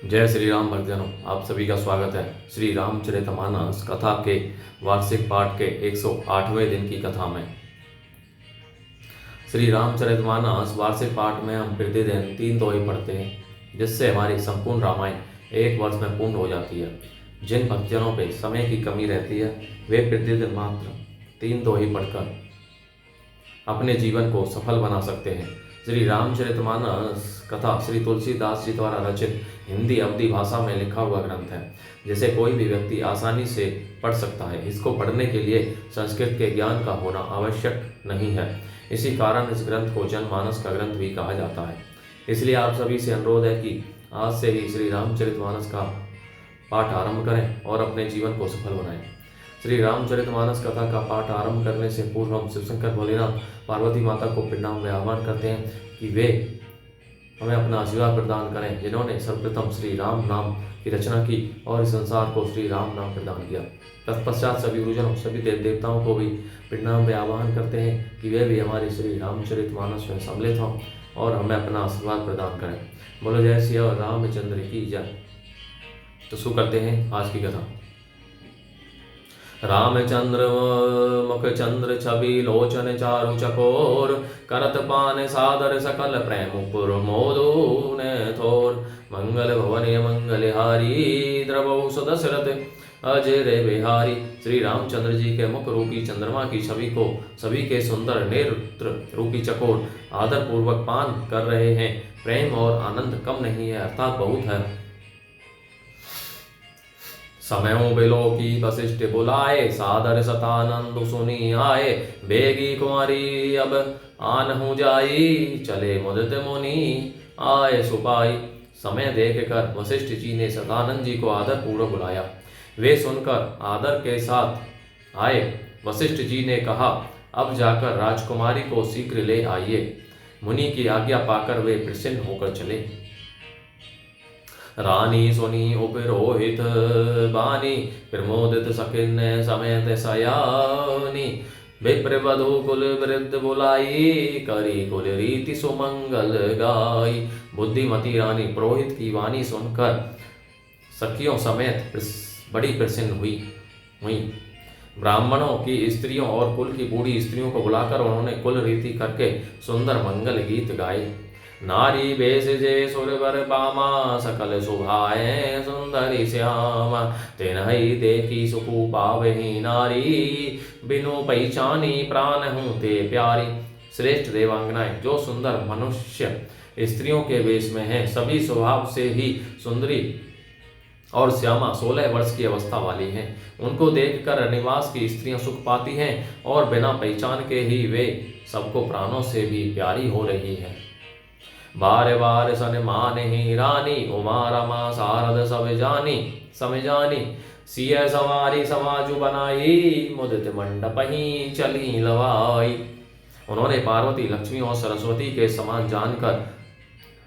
जय श्री राम भक्तजनों, आप सभी का स्वागत है श्री रामचरितमानस कथा के वार्षिक पाठ के 108वें दिन की कथा में। श्री रामचरितमानस वार्षिक पाठ में हम प्रतिदिन 3 दोहे पढ़ते हैं, जिससे हमारी संपूर्ण रामायण एक वर्ष में पूर्ण हो जाती है। जिन भक्तजनों पे समय की कमी रहती है, वे प्रतिदिन मात्र 3 दोहे पढ़कर अपने जीवन को सफल बना सकते हैं। श्री रामचरितमानस कथा श्री तुलसीदास जी द्वारा रचित हिंदी अवधी भाषा में लिखा हुआ ग्रंथ है, जिसे कोई भी व्यक्ति आसानी से पढ़ सकता है। इसको पढ़ने के लिए संस्कृत के ज्ञान का होना आवश्यक नहीं है। इसी कारण इस ग्रंथ को जनमानस का ग्रंथ भी कहा जाता है। इसलिए आप सभी से अनुरोध है कि आज से ही श्री रामचरितमानस का पाठ आरंभ करें और अपने जीवन को सफल बनाएं। श्री रामचरितमानस कथा का पाठ आरंभ करने से पूर्व हम शिवशंकर भोलेनाथ पार्वती माता को प्रणाम व आह्वान करते हैं कि वे हमें अपना आशीर्वाद प्रदान करें, जिन्होंने सर्वप्रथम श्री राम नाम की रचना की और इस संसार को श्री राम नाम प्रदान किया। तत्पश्चात सभी गुरुजनों, सभी देव देवताओं को भी प्रणाम व आह्वान करते हैं कि वे भी हमारे श्री रामचरितमानस में सम्मिलित हों और हमें अपना आशीर्वाद प्रदान करें। बोलो जय श्री रामचंद्र की जय। तो शुरू करते हैं आज की कथा। रामचंद्र मुख चंद्र छवि लोचन चारु चकोर, करत पान सादर सकल प्रेम पुर मोदून थोर। मंगल भवन मंगलहारी, द्रवौ सुदशरथ अजय बिहारी। श्री रामचंद्र जी के मुख रूपी चंद्रमा की छवि को सभी के सुंदर नेत्र रूपी चकोर आदर पूर्वक पान कर रहे हैं। प्रेम और आनंद कम नहीं है, अर्थात बहुत है। समयों बिलो की वशिष्ठ बुलाए, सादर सतानंद सुनी आए। बेगी कुंवरी अब आनहु जाई, चले मुदित मुनि आए सुपाई। समय देख कर वशिष्ठ जी ने सतानंद जी को आदर पूर्वक बुलाया। वे सुनकर आदर के साथ आए। वशिष्ठ जी ने कहा, अब जाकर राजकुमारी को शीघ्र ले आइए। मुनि की आज्ञा पाकर वे प्रसन्न होकर चले। रानी सुनी उपरोहित बानी, प्रमोदित सखिन समेत सयानी। विप्र वधु कुल वृद्ध बुलाई, करी कुल रीति सुमंगल गाई। बुद्धिमती रानी पुरोहित की वाणी सुनकर सखियों समेत बड़ी प्रसन्न हुई। ब्राह्मणों की स्त्रियों और कुल की बूढ़ी स्त्रियों को बुलाकर उन्होंने कुल रीति करके सुंदर मंगल गीत गाए। नारी बेस जे सुरवर बामा, सकल सुभाए सुंदरी श्यामा। तेनहि देखी सुखु पावही नारी, बिनु पहचानी प्राण हूँ ते प्यारी। श्रेष्ठ देवांगनाएं जो सुंदर मनुष्य स्त्रियों के वेश में हैं, सभी स्वभाव से ही सुंदरी और श्यामा 16 वर्ष की अवस्था वाली हैं। उनको देखकर रनिवास की स्त्रियां सुख पाती हैं और बिना पहचान के ही वे सबको प्राणों से भी प्यारी हो रही है। बार बार सन मानहि रानी, उमा रमा शारद सब जानी। सिय सवारी समाजु बनाई, मुदित मंडप ही चली लवाई। उन्होंने पार्वती, लक्ष्मी और सरस्वती के समान जानकर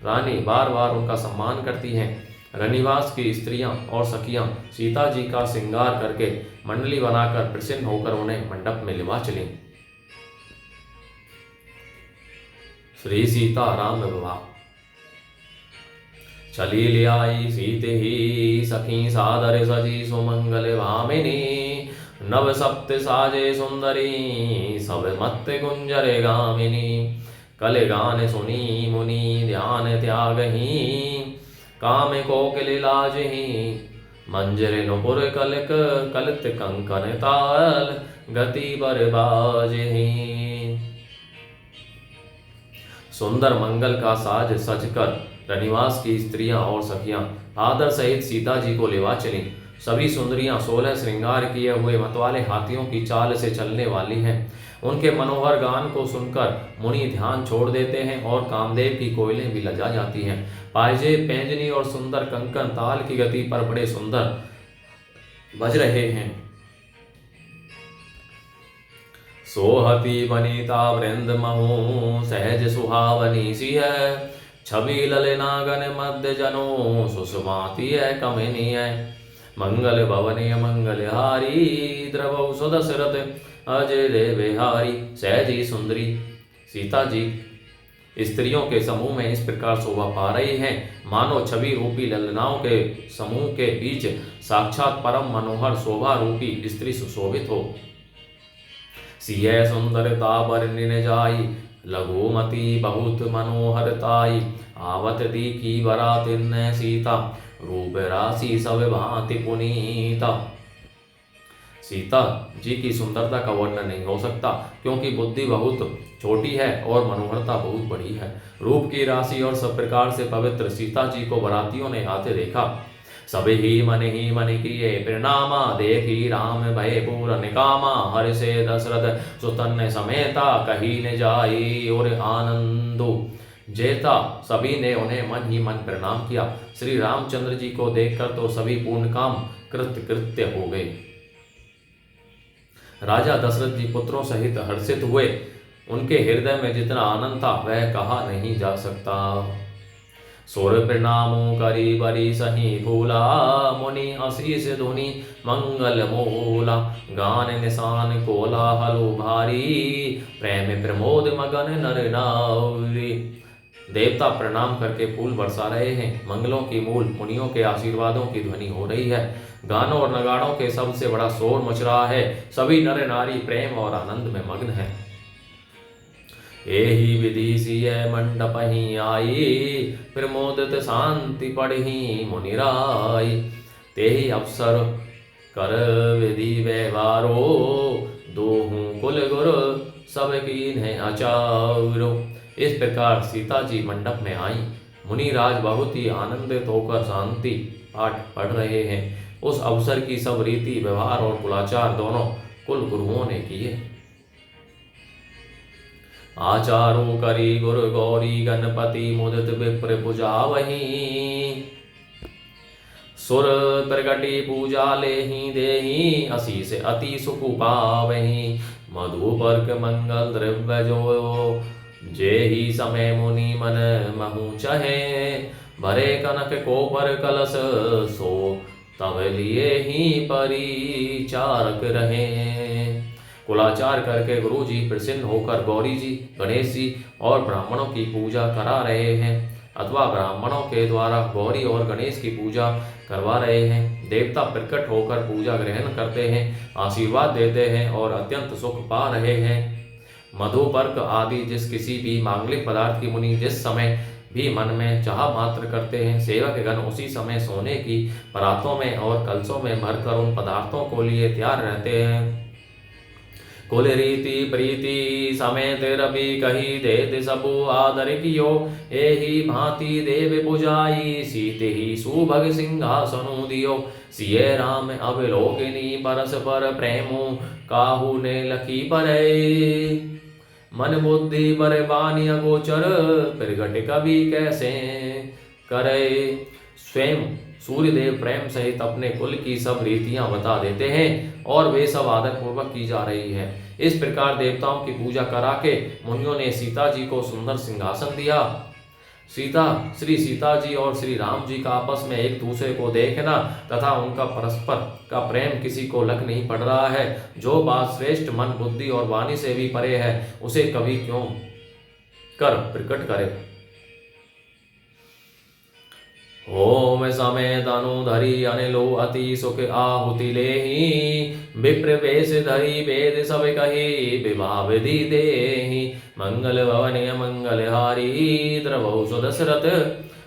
रानी बार बार उनका सम्मान करती हैं। रनिवास की स्त्रियां और सखियां सीता जी का श्रृंगार करके मंडली बनाकर प्रसन्न होकर उन्हें मंडप में लिवा चली। श्री सीता राम विवाह। चली ले आई सीते ही, सखी सादर सजी सुमंगल भामिनी। नव सप्त साजे सुंदरी, सब मत गुंजर गामिनी। कल गान सुनी मुनि ध्यान त्यागही, काम कोकिल लाजही। मंजर नुपुर कलक कलित कंकन ताल, गति बरबाजही। सुंदर मंगल का साज सजकर रनिवास की स्त्रियां और सखियां आदर सहित सीता जी को लेवा चलीं। सभी सुंदरियां 16 श्रृंगार किए हुए मतवाले हाथियों की चाल से चलने वाली हैं। उनके मनोहर गान को सुनकर मुनि ध्यान छोड़ देते हैं और कामदेव की कोयलें भी लजा जाती हैं। पायजे, पैंजनी और सुंदर कंकन ताल की गति पर बड़े सुंदर बज रहे हैं। सोहती वनिता वृंद महु, सहज सुहावनी सी है। छवि ललनागन मध्य जनो, सुषमाती है कमिनी है। मंगल भवने मंगलहारी, द्रवौ सुदशरथ अजय बिहारी। सहजी सुंदरी सीता जी स्त्रियों के समूह में इस प्रकार शोभा पा रही हैं, मानो छवि रूपी ललनाओं के समूह के बीच साक्षात परम मनोहर शोभा रूपी स्त्री सुशोभित हो। सिय सुंदरता बरनिन जाई, लघुमती बहुत मनोहरताई। आवत दीखी बरातिन सीता, रूप राशि सब भांति पुनीता। सीता जी की सुंदरता का वर्णन नहीं हो सकता, क्योंकि बुद्धि बहुत छोटी है और मनोहरता बहुत बड़ी है। रूप की राशि और सब प्रकार से पवित्र सीता जी को बरातियों ने आते देखा। सभी ही मन किए प्रणामा, देखी राम भय पूर निकामा। हर से दशरथ सुतन समेता, कही न जाई और आनंदो जेता। सभी ने उन्हें मन ही मन प्रणाम किया। श्री रामचंद्र जी को देखकर तो सभी पूर्ण काम कृत्य हो गए। राजा दशरथ जी पुत्रों सहित हर्षित हुए। उनके हृदय में जितना आनंद था वह कहा नहीं जा सकता। सुर प्रणामो करी बरी सही फूला, मुनि आशीष धुनि मंगल मूला। गान निशान कोला हलो भारी, प्रेम प्रमोद मगन नर नारी। देवता प्रणाम करके फूल बरसा रहे हैं, मंगलों की मूल मुनियों के आशीर्वादों की ध्वनि हो रही है। गानों और नगाड़ों के सबसे बड़ा शोर मच रहा है। सभी नर नारी प्रेम और आनंद में मग्न हैं। एहि विधि सिय मंडप ही आई, प्रमोदित शांति पढ़ी मुनिराई। तेहि अवसर कर विधि व्यवहारो, दोहूं कुल गुरु सब कीन्हे आचारो। इस प्रकार सीता जी मंडप में आई। मुनिराज बहुत ही आनंदित होकर शांति पाठ पढ़ रहे हैं। उस अवसर की सब रीति व्यवहार और कुलाचार दोनों कुल गुरुओं ने किए। आचारो करी गुरु गौरी गणपति, मुदित विप्र पूजा वही। सुर प्रगति पूजा लेहि देहि, आशीष अति सुख पावहि। मधुपर्क मंगल द्रव्य जो, जेहि समय मुनि मन महु चहे। भरे कनक कोपर कलश सो, तब लिए ही परिचारक रहे। कुलाचार करके गुरु जी प्रसन्न होकर गौरी जी, गणेश जी और ब्राह्मणों की पूजा करा रहे हैं, अथवा ब्राह्मणों के द्वारा गौरी और गणेश की पूजा करवा रहे हैं। देवता प्रकट होकर पूजा ग्रहण करते हैं, आशीर्वाद देते हैं और अत्यंत सुख पा रहे हैं। मधुपर्क आदि जिस किसी भी मांगलिक पदार्थ की मुनि जिस समय भी मन में चाह मात्र करते हैं, सेवक गण उसी समय सोने की परातों में और कलशों में भरकर उन पदार्थों को लिए तैयार रहते हैं। कुल रीति प्रीति समेत रवि कही देत सबु आदर कियो। एहि भांति देव पुजाई, सीते ही सुभग सिंहासनु दियो। सिय राम अवलोकनी, परस्पर प्रेमो काहू ने लखी परे। मन बुद्धि बर बानी अगोचर, प्रगट कवि कैसे करे। स्वयं सूर्यदेव प्रेम सहित अपने कुल की सब रीतियां बता देते हैं और वे सब आदर पूर्वक की जा रही है। इस प्रकार देवताओं की पूजा करा के मुनियों ने सीता जी को सुंदर सिंहासन दिया। श्री सीता जी और श्री राम जी का आपस में एक दूसरे को देखना तथा उनका परस्पर का प्रेम किसी को लग नहीं पड़ रहा है। जो बात श्रेष्ठ मन बुद्धि और वाणी से भी परे है, उसे कभी क्यों कर प्रकट करे। ओम समेत अनुधरी अनिलो अति सुख आहुति लेहि। विप्र वेश धरी वेद सब कही, विवाह विधि देहि। मंगल भवन मंगल हारी, द्रवौ सुदशरथ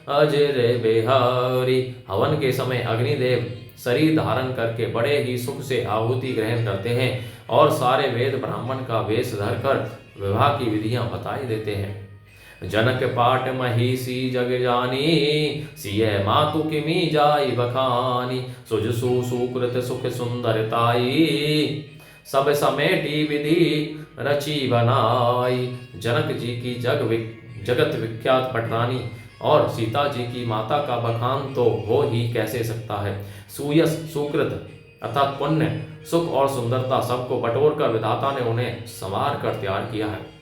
अजय बिहारी। हवन के समय अग्निदेव शरीर धारण करके बड़े ही सुख से आहुति ग्रहण करते हैं और सारे वेद ब्राह्मण का वेश धरकर विवाह की विधियां बताई देते हैं। जनक पाट महिषी जग जानी, सिय मातु किमी जाई बखानी। सुजसु सुकृत सुख सुंदरताई, सब समेटी विधि रची बनाई। जनक जी की जगत विख्यात पटरानी और सीता जी की माता का बखान तो हो ही कैसे सकता है। सुयस सुकृत अर्थात पुण्य, सुख और सुंदरता सबको बटोर कर विधाता ने उन्हें संवार कर तैयार किया है।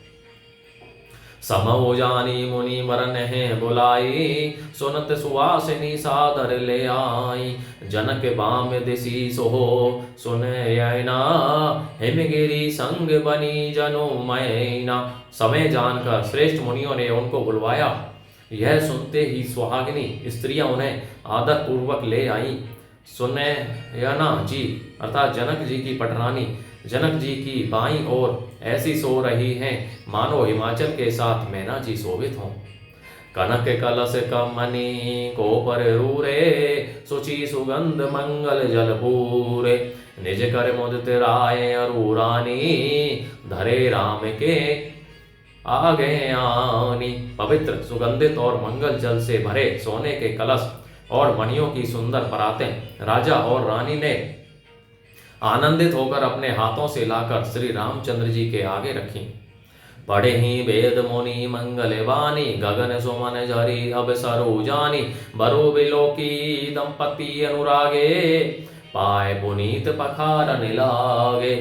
समो जानी मुनि वरन है बुलाई, सुनत सुवासिनी सादर ले आई। जनक बाम दिसी सोहो सुन यैना, हिमगिरी संग बनी जनु मैना। समय जानकर श्रेष्ठ मुनियों ने उनको बुलवाया। यह सुनते ही सुहागिनी स्त्रियां उन्हें आदर पूर्वक ले आई। सुनयना जी अर्थात जनक जी की पटरानी जनक जी की बाईं ओर ऐसी सो रही हैं मानो हिमाचल के साथ मैना जी शोभित हों। कनक कलश कमनी को पर रूरे, सुचि सुगंध मंगल जल पूरे। निज कर मुदित राय अरूरानी, धरे राम के आगे आनी। पवित्र सुगंधित और मंगल जल से भरे सोने के कलश और मणियों की सुंदर परातें राजा और रानी ने आनंदित होकर अपने हाथों से लाकर श्री रामचंद्र जी के आगे रखी। पढ़े ही वेद मुनि मंगल वाणी, गगन सुमन झरी अब सरो जानी। बरो बिलो की दंपति अनुरागे, पाए पुनीत पखारन लागे।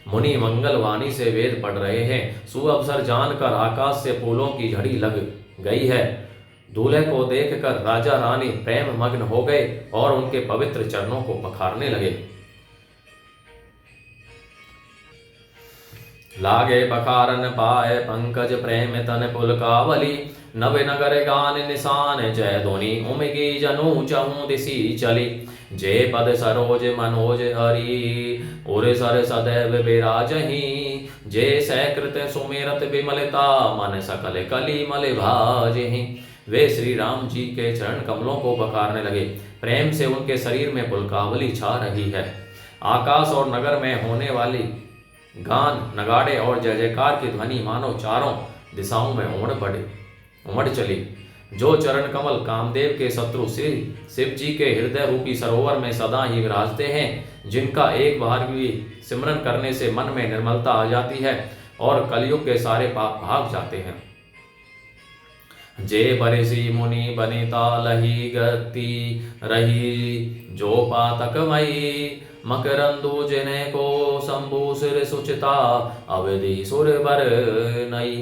मुनि मंगल वाणी से वेद पढ़ रहे हैं। सुअवसर जानकर आकाश से फूलों की झड़ी लग गई है। दूल्हे को देखकर राजा रानी प्रेम मग्न हो गए और उनके पवित्र चरणों को पखारने लगे। लागे पखारन पाए पंकज प्रेम तन पुलकावली। नवे नगर गान निशान जय ध्वनि, उमगी जनु चहु दिसी चली। जे पद सरोज मनोज हरि, उर सर सदैव विराजहि। जे सकृत सुमेरत विमलता, मन सकल कली मल भाजहि। वे श्री राम जी के चरण कमलों को पखारने लगे। प्रेम से उनके शरीर में पुलकावली छा रही है। आकाश और नगर में होने वाली गान नगाड़े और जय जयकार की ध्वनि मानो चारों दिशाओं में उमड़ चली। जो चरण कमल कामदेव के शत्रु श्री शिव जी के हृदय रूपी सरोवर में सदा ही विराजते हैं, जिनका एक बार भी सिमरन करने से मन में निर्मलता आ जाती है और कलयुग के सारे पाप भाग जाते हैं। जे बरिसी मुनि बनिता लही गति रही, जो पातक मई मकरंदु जिन्हें को शंभु सिर सुचिता। अवधि सुर बर नई,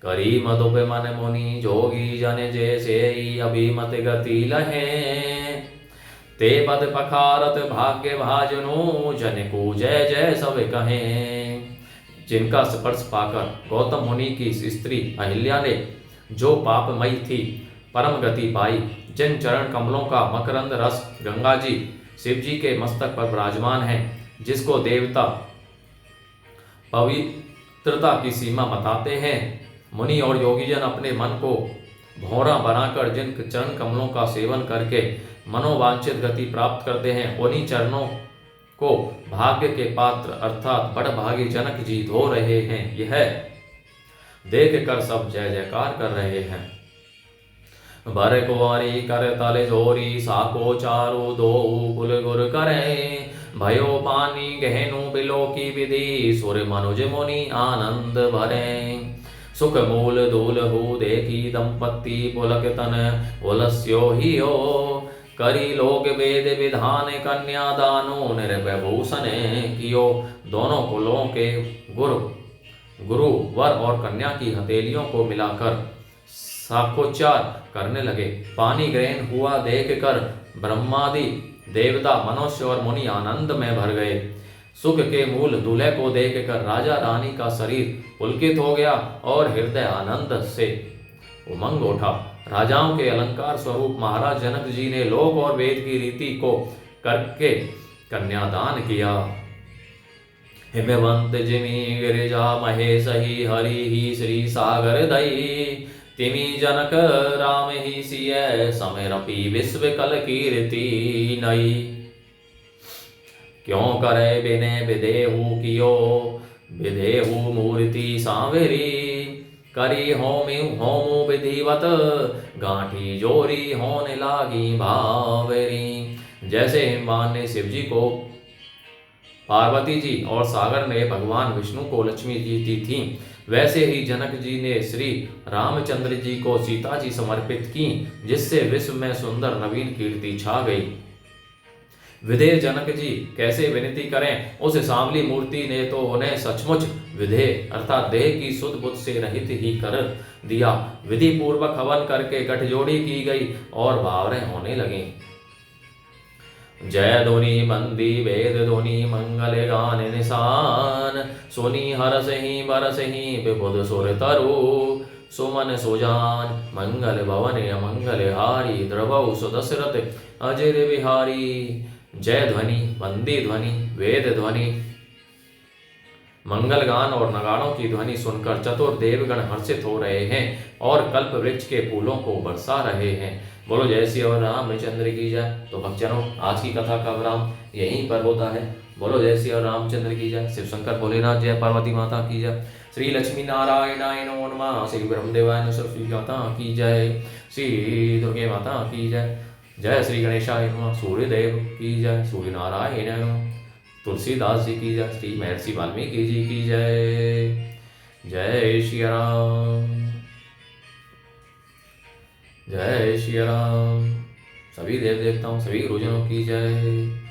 करी मधुप मन मुनि जोगी जन जैसे अभिमत गति लहे। ते पद पखारत भाग्य भाजनो, जन को जय जय सब कहें। जिनका स्पर्श पाकर गौतम मुनि की स्त्री अहिल्या ने जो पापमयी थी परम गति पाई, जिन चरण कमलों का मकरंद रस गंगा जी शिव जी के मस्तक पर विराजमान है, जिसको देवता पवित्रता की सीमा बताते हैं, मुनि और योगीजन अपने मन को भौरा बनाकर जिन चरण कमलों का सेवन करके मनोवांछित गति प्राप्त करते हैं, उन्हीं चरणों को भाग्य के पात्र अर्थात बड़भागी जनक जी धो रहे हैं। यह देख कर सब जय जयकार कर रहे हैं। बर कुंवारी कर तले जोरी, साको चारो दो कुल गुर करें। भयो पानी गहनु बिलो की विधि, सुर मनुज मुनि आनंद भरे। सुख मूल दूल हु देखी दंपत्ति, पुलक तन उलस्यो ही हो। करी लोग वेद विधान, कन्या दानो निर्भय भूषण कियो। दोनों कुलों के गुरु वर और कन्या की हथेलियों को मिलाकर साकोच्चार करने लगे। पानी ग्रहण हुआ देख कर ब्रह्मादि देवता मनुष्य और मुनि आनंद में भर गए। सुख के मूल दूल्हे को देखकर राजा रानी का शरीर पुलकित हो गया और हृदय आनंद से उमंग उठा। राजाओं के अलंकार स्वरूप महाराज जनक जी ने लोक और वेद की रीति को करके कन्यादान किया। हिमवंत जिमी गिरिजा महेश ही हरि ही श्री सागर दई। तिमी जनक राम ही सिय समरपी विश्व कल कीर्ति नई। क्यों करे बिने विदेहु कियो विदेहु मूर्ति सांवरी। करी होमु विधिवत गांठी जोरी होने लागी भावरी। जैसे हिमवान ने शिव जी को पार्वती जी और सागर ने भगवान विष्णु को लक्ष्मी जी दी थी, वैसे ही जनक जी ने श्री रामचंद्र जी को सीता जी समर्पित की, जिससे विश्व में सुंदर नवीन कीर्ति छा गई। विधेय जनक जी कैसे विनती करें, उस सांवली मूर्ति ने तो उन्हें सचमुच विधेय अर्थात देह की सुध बुद्ध से रहित ही कर दिया। विधि पूर्वक हवन करके गठजोड़ी की गई और भावरें होने लगी। जय ध्वनि बंदी वेद ध्वनि मंगल गान निशान, सुनी हरस ही बरस ही विबुध सुर तरु, सुमन सुजान मंगल भवन अमंगल हारी, द्रवौ सुदशरथ अजर बिहारी। जय ध्वनि बंदी ध्वनि वेद ध्वनि मंगल गान और नगाड़ों की ध्वनि सुनकर चतुर देवगण हर्षित हो रहे हैं और कल्प वृक्ष के फूलों को बरसा रहे हैं। बोलो जय श्री और रामचंद्र की जय। तो भक्तजनों, आज की कथा का विराम यहीं पर होता है। बोलो जय श्री और रामचंद्र की जय। शिव शंकर भोलेनाथ जय, पार्वती माता की जय, श्री लक्ष्मी नारायणाय नमो नमः, श्री ब्रह्मदेवाय सरस्वती माता की जय, श्री दुर्गे माता की जय, जय श्री गणेशाय नमः, सूर्यदेव की जय, सूर्य नारायण नमः, तुलसीदास जी की जय, श्री महर्षि वाल्मीकि जी की जय। जय श्री राम, जय श्री राम। सभी देव देवताओं, सभी गुरुजनों की जय।